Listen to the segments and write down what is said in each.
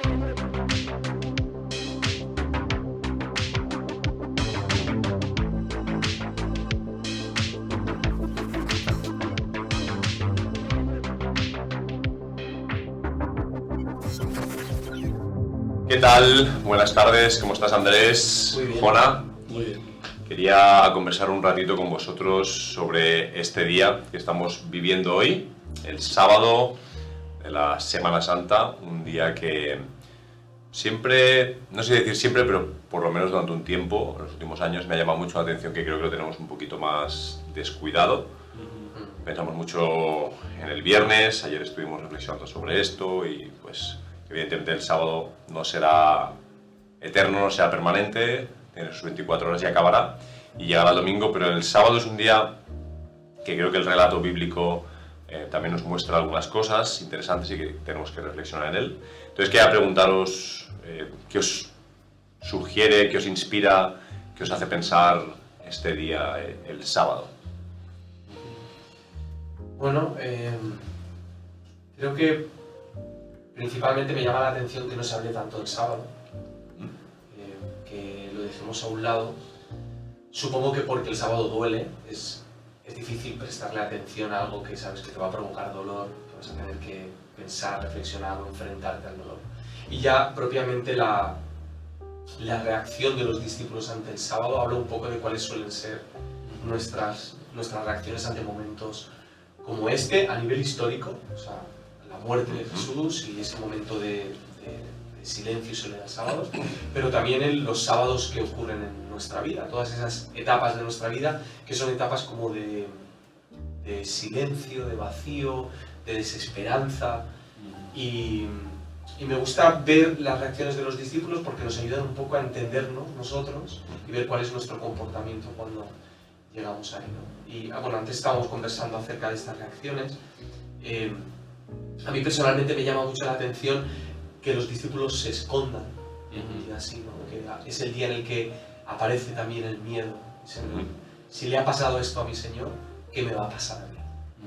¿Qué tal? Buenas tardes, ¿cómo estás, Andrés? Muy bien. Jona. Muy bien. Quería conversar un ratito con vosotros sobre este día que estamos viviendo hoy, el sábado de la Semana Santa, un día que siempre, no sé decir siempre, pero por lo menos durante un tiempo, en los últimos años, me ha llamado mucho la atención que creo que lo tenemos un poquito más descuidado. Pensamos mucho en el viernes, ayer estuvimos reflexionando sobre esto y pues evidentemente el sábado no será eterno, no será permanente, tiene sus 24 horas y acabará y llegará el domingo, pero el sábado es un día que creo que el relato bíblico también nos muestra algunas cosas interesantes y que tenemos que reflexionar en él. Entonces quería preguntaros qué os sugiere, qué os inspira, qué os hace pensar este día, el sábado. Bueno, creo que principalmente me llama la atención que no se hable tanto del sábado, que lo dejemos a un lado. Supongo que porque el sábado duele, es difícil prestarle atención a algo que sabes que te va a provocar dolor, que vas a tener que pensar, reflexionar o enfrentarte al dolor. Y ya propiamente la reacción de los discípulos ante el sábado habla un poco de cuáles suelen ser nuestras reacciones ante momentos como este a nivel histórico, o sea, la muerte de Jesús y ese momento de silencio y soledad sábados, pero también en los sábados que ocurren en nuestra vida, todas esas etapas de nuestra vida que son etapas como de silencio, de vacío, de desesperanza y me gusta ver las reacciones de los discípulos porque nos ayudan un poco a entendernos nosotros y ver cuál es nuestro comportamiento cuando llegamos ahí, ¿no? Y bueno, antes estábamos conversando acerca de estas reacciones. A mí personalmente me llama mucho la atención que los discípulos se escondan en un día así, ¿no? Que es el día en el que aparece también el miedo. Si le ha pasado esto a mi Señor, ¿qué me va a pasar a mí?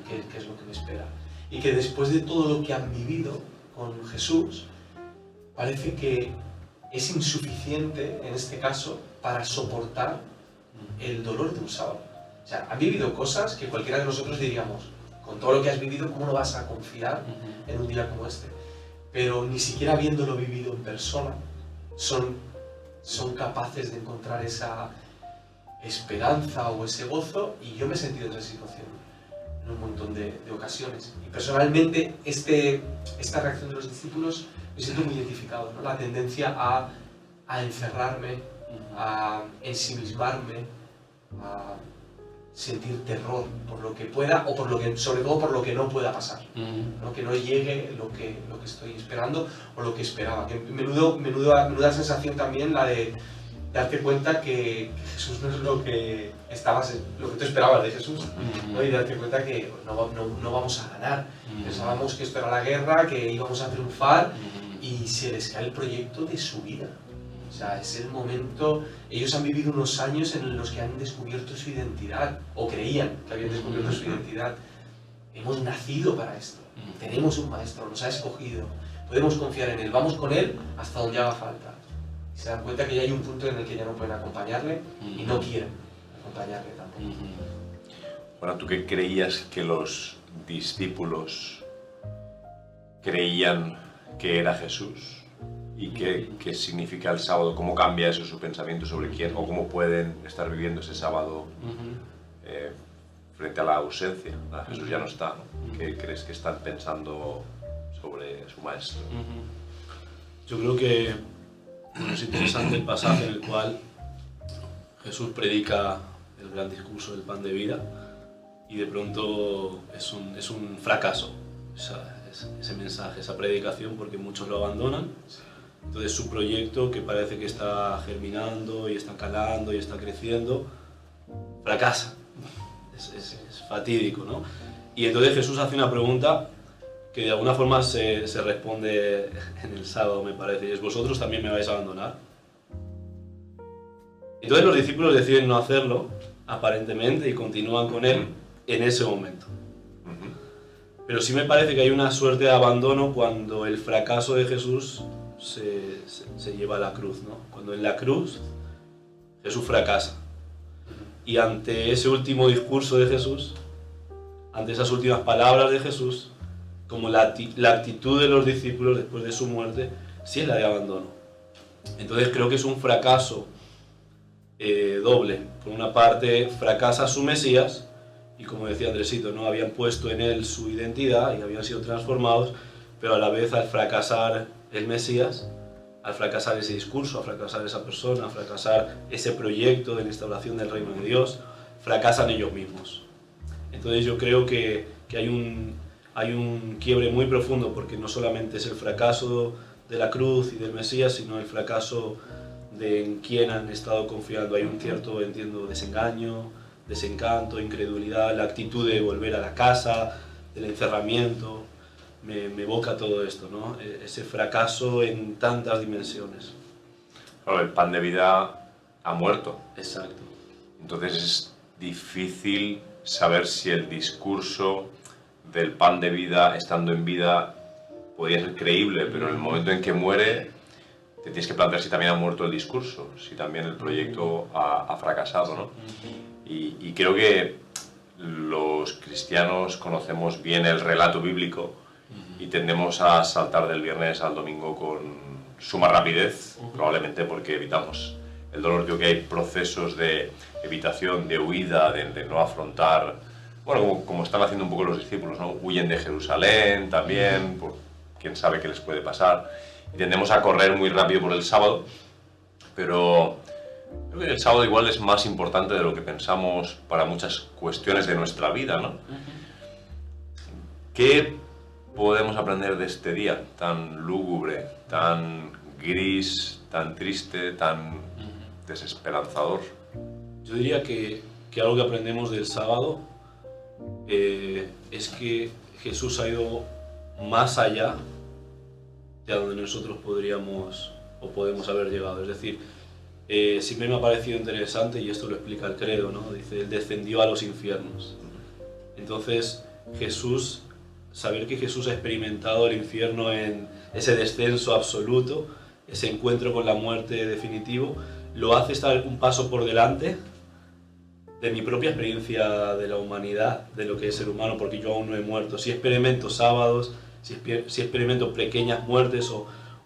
¿Qué es lo que me espera? Y que después de todo lo que han vivido con Jesús, parece que es insuficiente, en este caso, para soportar el dolor de un sábado. O sea, han vivido cosas que cualquiera de nosotros diríamos, con todo lo que has vivido, ¿cómo no vas a confiar en un día como este? Pero ni siquiera habiéndolo vivido en persona, son capaces de encontrar esa esperanza o ese gozo, y yo me he sentido en esa situación en un montón de ocasiones. Y personalmente esta reacción de los discípulos me siento muy identificado, ¿no? La tendencia a encerrarme, a ensimismarme, a sentir terror por lo que pueda o sobre todo por lo que no pueda pasar, ¿no? Que no llegue lo que estoy esperando o lo que esperaba. Que menuda sensación también la de darte cuenta que Jesús no es lo que tú esperabas de Jesús, ¿no? Y darte cuenta que no vamos a ganar. Pensábamos que esto era la guerra, que íbamos a triunfar y se les cae el proyecto de su vida. O sea, es el momento. Ellos han vivido unos años en los que han descubierto su identidad, o creían que habían descubierto su identidad. Hemos nacido para esto. Tenemos un maestro, nos ha escogido. Podemos confiar en él, vamos con él hasta donde haga falta. Y se dan cuenta que ya hay un punto en el que ya no pueden acompañarle y no quieren acompañarle tampoco. Bueno, ¿tú qué creías que los discípulos creían que era Jesús? ¿Y qué significa el sábado? ¿Cómo cambia eso su pensamiento sobre quién? ¿O cómo pueden estar viviendo ese sábado frente a la ausencia? Jesús ya no está, ¿no? ¿Qué crees que están pensando sobre su maestro? Yo creo que es interesante el pasaje en el cual Jesús predica el gran discurso del pan de vida y de pronto es un fracaso ese mensaje, esa predicación, porque muchos lo abandonan. Entonces su proyecto, que parece que está germinando y está calando y está creciendo, fracasa. Es fatídico, ¿no? Y entonces Jesús hace una pregunta que de alguna forma se responde en el sábado, me parece, y es: ¿vosotros también me vais a abandonar? Entonces los discípulos deciden no hacerlo, aparentemente, y continúan con él en ese momento. Pero sí me parece que hay una suerte de abandono cuando el fracaso de Jesús se lleva a la cruz, ¿no? Cuando en la cruz Jesús fracasa. Y ante ese último discurso de Jesús, ante esas últimas palabras de Jesús, como la actitud de los discípulos después de su muerte, sí es la de abandono. Entonces creo que es un fracaso doble. Por una parte, fracasa su Mesías, y como decía Andresito, ¿no? Habían puesto en él su identidad y habían sido transformados, pero a la vez al fracasar el Mesías, al fracasar ese discurso, al fracasar esa persona, al fracasar ese proyecto de la instauración del reino de Dios, fracasan ellos mismos. Entonces yo creo que hay un quiebre muy profundo, porque no solamente es el fracaso de la cruz y del Mesías, sino el fracaso de en quién han estado confiando. Hay un cierto, entiendo, desengaño, desencanto, incredulidad, la actitud de volver a la casa, del encerramiento. Me evoca todo esto, ¿no? Ese fracaso en tantas dimensiones. Claro, el pan de vida ha muerto. Exacto. Entonces es difícil saber si el discurso del pan de vida, estando en vida, podría ser creíble, pero en el momento en que muere, te tienes que plantear si también ha muerto el discurso, si también el proyecto ha fracasado, ¿no? Y creo que los cristianos conocemos bien el relato bíblico y tendemos a saltar del viernes al domingo con suma rapidez, probablemente porque evitamos el dolor. Creo que hay procesos de evitación, de huida, de no afrontar, bueno, como están haciendo un poco los discípulos, ¿no? Huyen de Jerusalén también, por quién sabe qué les puede pasar, y tendemos a correr muy rápido por el sábado, pero creo que el sábado igual es más importante de lo que pensamos para muchas cuestiones de nuestra vida, ¿no? ¿Qué podemos aprender de este día tan lúgubre, tan gris, tan triste, tan desesperanzador? Yo diría que algo que aprendemos del sábado es que Jesús ha ido más allá de a donde nosotros podríamos o podemos haber llegado. Es decir, siempre me ha parecido interesante, y esto lo explica el credo, ¿no? Dice, Él descendió a los infiernos. Entonces, saber que Jesús ha experimentado el infierno en ese descenso absoluto, ese encuentro con la muerte definitivo, lo hace estar un paso por delante de mi propia experiencia de la humanidad, de lo que es ser humano, porque yo aún no he muerto. Si experimento sábados, si experimento pequeñas muertes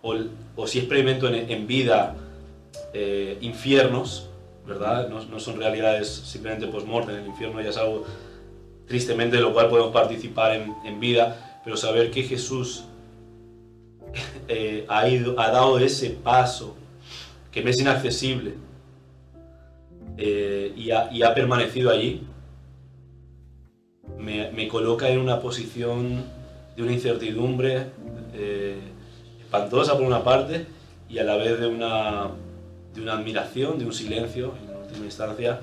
o si experimento en vida infiernos, ¿verdad? No son realidades simplemente post-mortem. El infierno ya es algo tristemente de lo cual podemos participar en vida, pero saber que Jesús ha dado ese paso que me es inaccesible y ha permanecido allí, me coloca en una posición de una incertidumbre espantosa por una parte, y a la vez de una admiración, de un silencio en última instancia,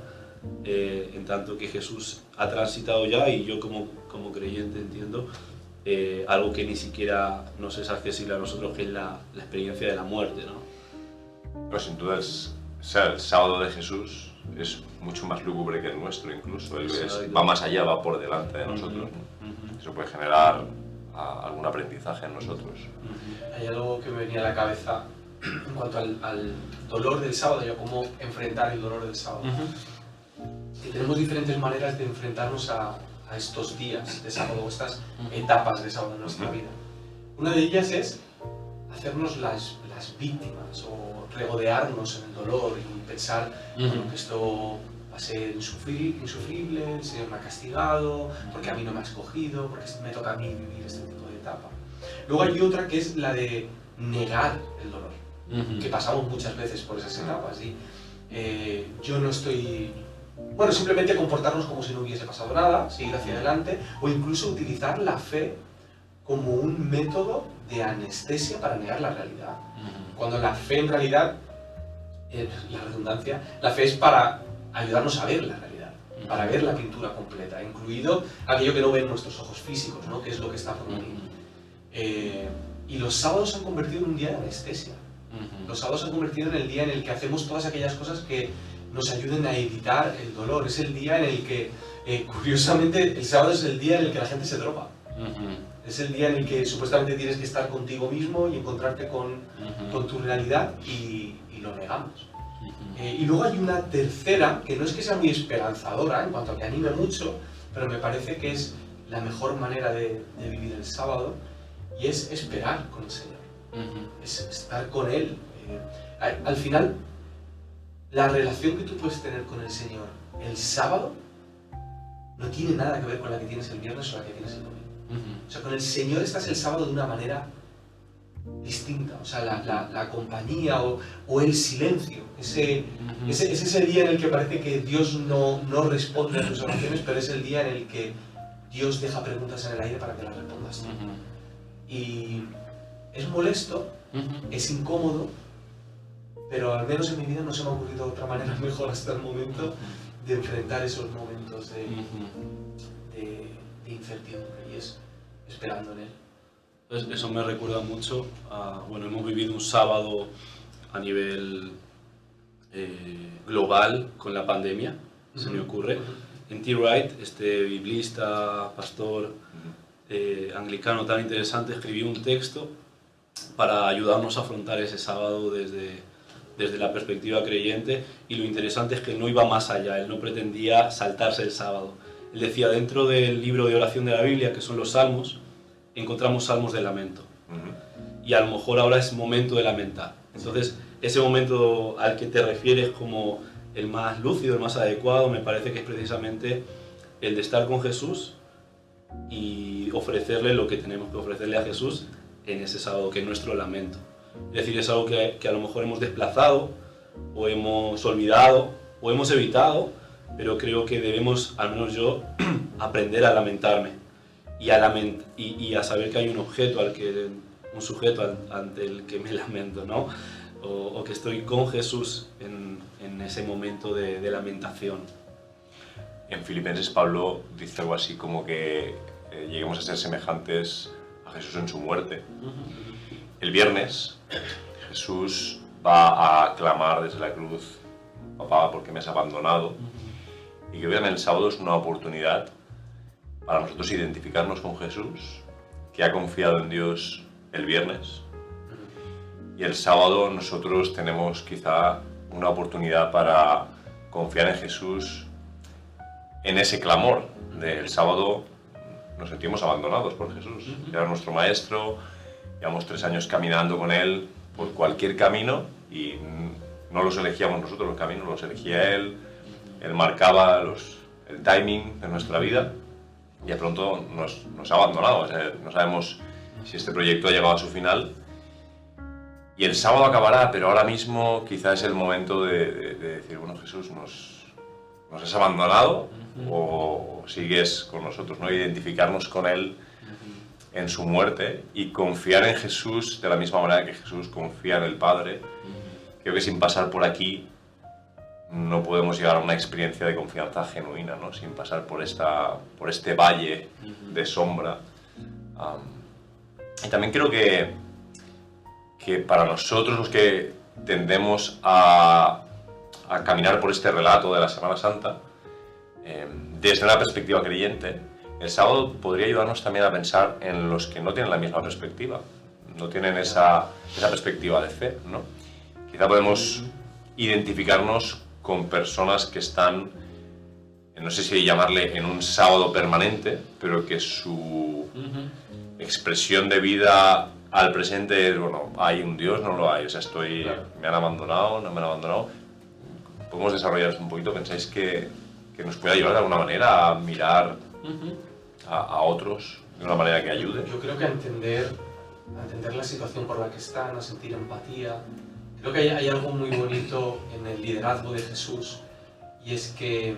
en tanto que Jesús ha transitado ya, y yo como creyente entiendo algo que ni siquiera nos es accesible a nosotros, que es la experiencia de la muerte, ¿no? Pues sin duda el sábado de Jesús es mucho más lúgubre que el nuestro, incluso. Él va más allá, va por delante de nosotros, ¿no? Eso puede generar algún aprendizaje en nosotros. Hay algo que me venía a la cabeza en cuanto al dolor del sábado, y a cómo enfrentar el dolor del sábado. Y tenemos diferentes maneras de enfrentarnos a estos días de sábado, estas etapas de sábado en nuestra vida. Una de ellas es hacernos las víctimas, o regodearnos en el dolor y pensar bueno, que esto va a ser insufrible, el Señor me ha castigado, porque a mí no me ha escogido, porque me toca a mí vivir este tipo de etapa. Luego hay otra que es la de negar el dolor, que pasamos muchas veces por esas etapas, y yo no estoy... Bueno, simplemente comportarnos como si no hubiese pasado nada, seguir hacia adelante, o incluso utilizar la fe como un método de anestesia para negar la realidad. Cuando la fe en realidad, la redundancia, la fe es para ayudarnos a ver la realidad, para ver la pintura completa, incluido aquello que no ven nuestros ojos físicos, ¿no? Que es lo que está por venir. Y los sábados se han convertido en un día de anestesia. Los sábados se han convertido en el día en el que hacemos todas aquellas cosas que nos ayuden a evitar el dolor. Es el día en el que, curiosamente, el sábado es el día en el que la gente se droga. Es el día en el que supuestamente tienes que estar contigo mismo y encontrarte con tu realidad y lo negamos. Y luego hay una tercera, que no es que sea muy esperanzadora en cuanto a que anime mucho, pero me parece que es la mejor manera de vivir el sábado, y es esperar con el Señor. Es estar con Él. Al final, la relación que tú puedes tener con el Señor el sábado no tiene nada que ver con la que tienes el viernes o la que tienes el domingo. O sea, con el Señor estás el sábado de una manera distinta. O sea, la compañía o el silencio. Es ese día en el que parece que Dios no responde a tus oraciones, pero es el día en el que Dios deja preguntas en el aire para que las respondas tú. Y es molesto, es incómodo, pero al menos en mi vida no se me ha ocurrido otra manera mejor hasta el momento de enfrentar esos momentos de incertidumbre, y es esperando en Él. Eso me recuerda mucho a, bueno, hemos vivido un sábado a nivel global con la pandemia, se me ocurre. N.T. Wright, este biblista, pastor anglicano tan interesante, escribió un texto para ayudarnos a afrontar ese sábado desde la perspectiva creyente, y lo interesante es que él no iba más allá, él no pretendía saltarse el sábado. Él decía, dentro del libro de oración de la Biblia, que son los salmos, encontramos salmos de lamento. Y a lo mejor ahora es momento de lamentar. Entonces, ese momento al que te refieres como el más lúcido, el más adecuado, me parece que es precisamente el de estar con Jesús y ofrecerle lo que tenemos que ofrecerle a Jesús en ese sábado, que es nuestro lamento. Es decir, es algo que a lo mejor hemos desplazado, o hemos olvidado, o hemos evitado, pero creo que debemos, al menos yo, aprender a lamentarme y a saber que hay un objeto, un sujeto ante el que me lamento, ¿no? O que estoy con Jesús en ese momento de lamentación. En Filipenses Pablo dice algo así como que lleguemos a ser semejantes a Jesús en su muerte. El viernes Jesús va a clamar desde la cruz, papá, ¿por qué me has abandonado? Y que vean, el sábado es una oportunidad para nosotros identificarnos con Jesús, que ha confiado en Dios el viernes. Y el sábado nosotros tenemos quizá una oportunidad para confiar en Jesús en ese clamor del sábado. Nos sentimos abandonados por Jesús. Era nuestro maestro, llevamos 3 años caminando con Él por cualquier camino y no los elegíamos nosotros los caminos, los elegía Él. Él marcaba el timing de nuestra vida y de pronto nos ha abandonado. O sea, no sabemos si este proyecto ha llegado a su final y el sábado acabará, pero ahora mismo quizás es el momento de decir, bueno, Jesús, ¿nos has abandonado o sigues con nosotros? ¿No? Identificarnos con Él en su muerte y confiar en Jesús de la misma manera que Jesús confía en el Padre. Creo que sin pasar por aquí no podemos llegar a una experiencia de confianza genuina, ¿no? Sin pasar por este valle de sombra. Y también creo que para nosotros los que tendemos a caminar por este relato de la Semana Santa, desde una perspectiva creyente, el sábado podría ayudarnos también a pensar en los que no tienen la misma perspectiva, no tienen esa perspectiva de fe, ¿no? Quizá podemos identificarnos con personas que están, no sé si llamarle en un sábado permanente, pero que su expresión de vida al presente es, bueno, ¿hay un Dios? No lo hay, o sea, me han abandonado, no me han abandonado. ¿Podemos desarrollar esto un poquito? ¿Pensáis que nos puede ayudar de alguna manera a mirar a otros de una manera que ayude? Yo creo que a entender la situación por la que están, a sentir empatía. Creo que hay algo muy bonito en el liderazgo de Jesús, y es que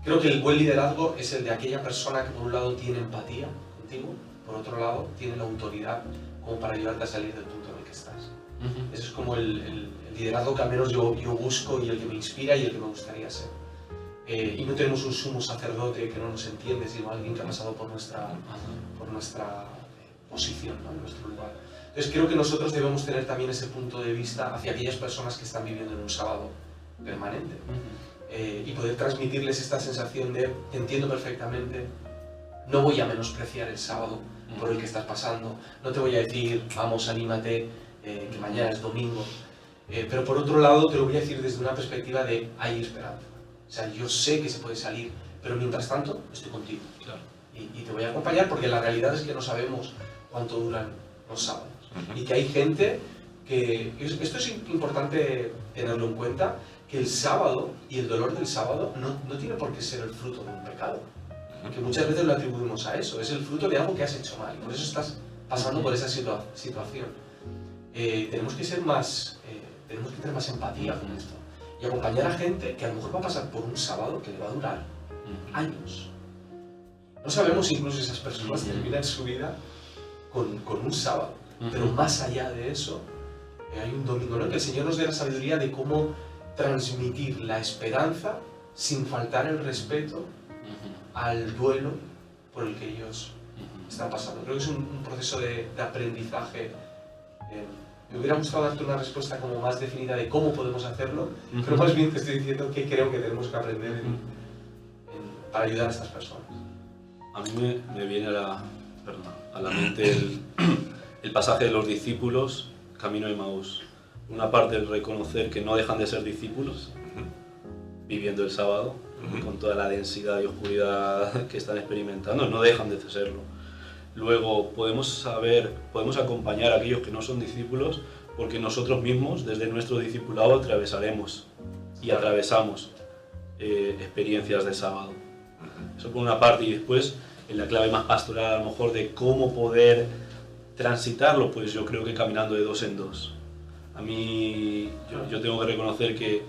creo que el buen liderazgo es el de aquella persona que por un lado tiene empatía contigo, por otro lado tiene la autoridad como para ayudarte a salir del punto en el que estás. Eso es como el liderazgo que al menos yo busco y el que me inspira y el que me gustaría ser. Y no tenemos un sumo sacerdote que no nos entiende, sino alguien que ha pasado por nuestra posición, ¿no? En nuestro lugar. Entonces creo que nosotros debemos tener también ese punto de vista hacia aquellas personas que están viviendo en un sábado permanente, y poder transmitirles esta sensación de te entiendo perfectamente, no voy a menospreciar el sábado por el que estás pasando, no te voy a decir, vamos, anímate, que mañana es domingo, pero por otro lado te lo voy a decir desde una perspectiva de hay esperanza. O sea, yo sé que se puede salir, pero mientras tanto estoy contigo. Claro. Y te voy a acompañar porque la realidad es que no sabemos cuánto duran los sábados. Y que hay gente que... Esto es importante tenerlo en cuenta, que el sábado y el dolor del sábado no tiene por qué ser el fruto de un pecado. Que muchas veces lo atribuimos a eso. Es el fruto de algo que has hecho mal y por eso estás pasando por esa situación. Tenemos que ser más... tenemos que tener más empatía con esto. Y acompañar a gente que a lo mejor va a pasar por un sábado que le va a durar años. No sabemos incluso si esas personas terminan su vida con un sábado. Pero más allá de eso, hay un domingo, ¿no? Que el Señor nos dé la sabiduría de cómo transmitir la esperanza sin faltar el respeto al duelo por el que ellos están pasando. Creo que es un proceso de aprendizaje. Me hubiera gustado darte una respuesta como más definida de cómo podemos hacerlo, pero más bien te estoy diciendo que creo que tenemos que aprender para ayudar a estas personas. A mí me viene a la mente el pasaje de los discípulos, Camino de Emaús. Una parte el reconocer que no dejan de ser discípulos, viviendo el sábado, con toda la densidad y oscuridad que están experimentando, no dejan de serlo. Luego podemos acompañar a aquellos que no son discípulos, porque nosotros mismos, desde nuestro discipulado, atravesaremos y atravesamos experiencias de sábado. Eso por una parte, y después, en la clave más pastoral, a lo mejor, de cómo poder transitarlo, pues yo creo que caminando de dos en dos. A mí, yo tengo que reconocer que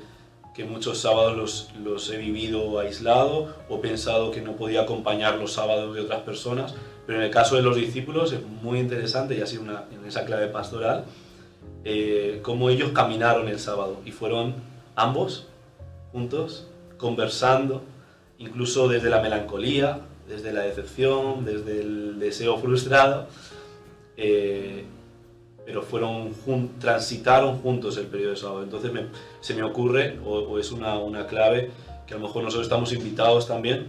muchos sábados los he vivido aislado o pensado que no podía acompañar los sábados de otras personas, pero en el caso de los discípulos es muy interesante, y ha sido en esa clave pastoral, cómo ellos caminaron el sábado y fueron ambos juntos, conversando, incluso desde la melancolía, desde la decepción, desde el deseo frustrado, pero transitaron juntos el periodo de sábado. Entonces se me ocurre, o es una clave, que a lo mejor nosotros estamos invitados también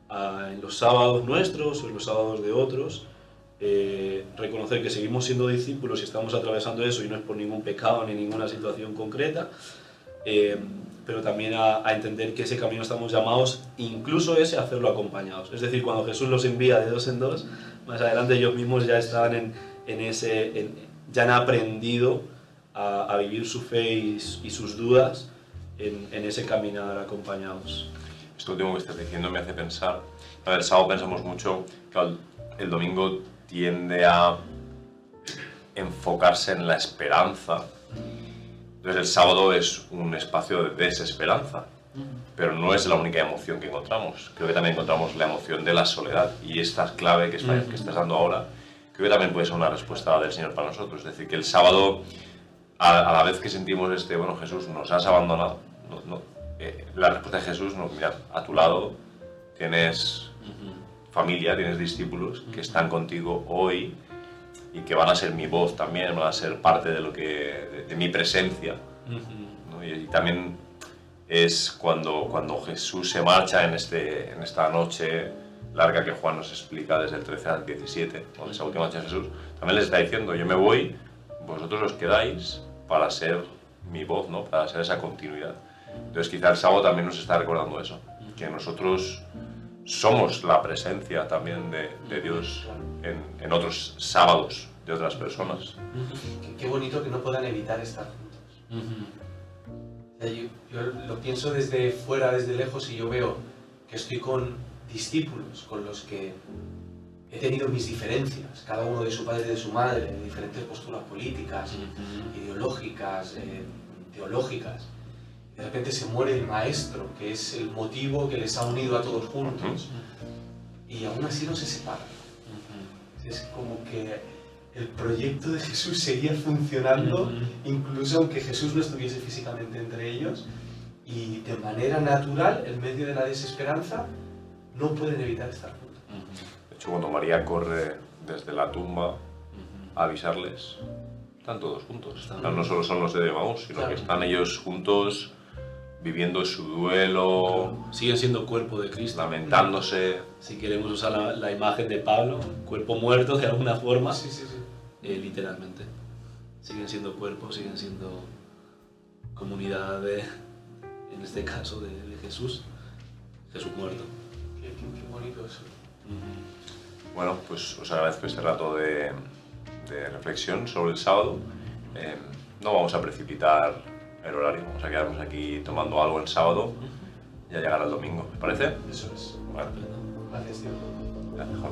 en los sábados nuestros o en los sábados de otros, reconocer que seguimos siendo discípulos y estamos atravesando eso, y no es por ningún pecado ni ninguna situación concreta, pero también a entender que ese camino estamos llamados, incluso a hacerlo acompañados. Es decir, cuando Jesús los envía de dos en dos, más adelante ellos mismos ya estaban ya han aprendido a vivir su fe y sus dudas en ese caminar acompañados. Esto último que estás diciendo me hace pensar, el sábado pensamos mucho, claro, el domingo tiende a enfocarse en la esperanza. Entonces el sábado es un espacio de desesperanza, pero no es la única emoción que encontramos. Creo que también encontramos la emoción de la soledad, y esta clave que estás dando ahora, creo que también puede ser una respuesta del Señor para nosotros. Es decir, que el sábado, a la vez que sentimos bueno, Jesús, nos has abandonado, la respuesta de Jesús, mirad, a tu lado tienes familia, tienes discípulos que están contigo hoy, y que van a ser mi voz también, van a ser parte de mi presencia. ¿No? Y también es cuando Jesús se marcha en esta noche larga que Juan nos explica desde el 13 al 17, ¿no? Esa última noche de Jesús, también les está diciendo, yo me voy, vosotros os quedáis para ser mi voz, ¿no? Para ser esa continuidad. Entonces quizá el sábado también nos está recordando eso, que nosotros somos la presencia también de Dios en otros sábados de otras personas. Qué bonito que no puedan evitar estar juntos. Yo lo pienso desde fuera, desde lejos, y yo veo que estoy con discípulos con los que he tenido mis diferencias, cada uno de su padre y de su madre, de diferentes posturas políticas, ideológicas, teológicas. De repente se muere el maestro, que es el motivo que les ha unido a todos juntos, y aún así no se separan. Es como que el proyecto de Jesús seguía funcionando, incluso aunque Jesús no estuviese físicamente entre ellos, y de manera natural, en medio de la desesperanza, no pueden evitar estar juntos. De hecho, cuando María corre desde la tumba a avisarles, están todos juntos. No solo son los de Emaús, sino que están ellos juntos viviendo su duelo, Siguen siendo cuerpo de Cristo. lamentándose. Si queremos usar la imagen de Pablo, cuerpo muerto de alguna forma, Sí, sí, sí. literalmente. Siguen siendo cuerpo, siguen siendo comunidad en este caso de Jesús muerto. Qué bonito eso. Bueno, pues os agradezco este rato de reflexión sobre el sábado. No vamos a precipitar el horario, vamos a quedarnos aquí tomando algo el sábado y a llegar al domingo, ¿me parece? Eso es. Bueno, Gracias, tío. ya, mejor.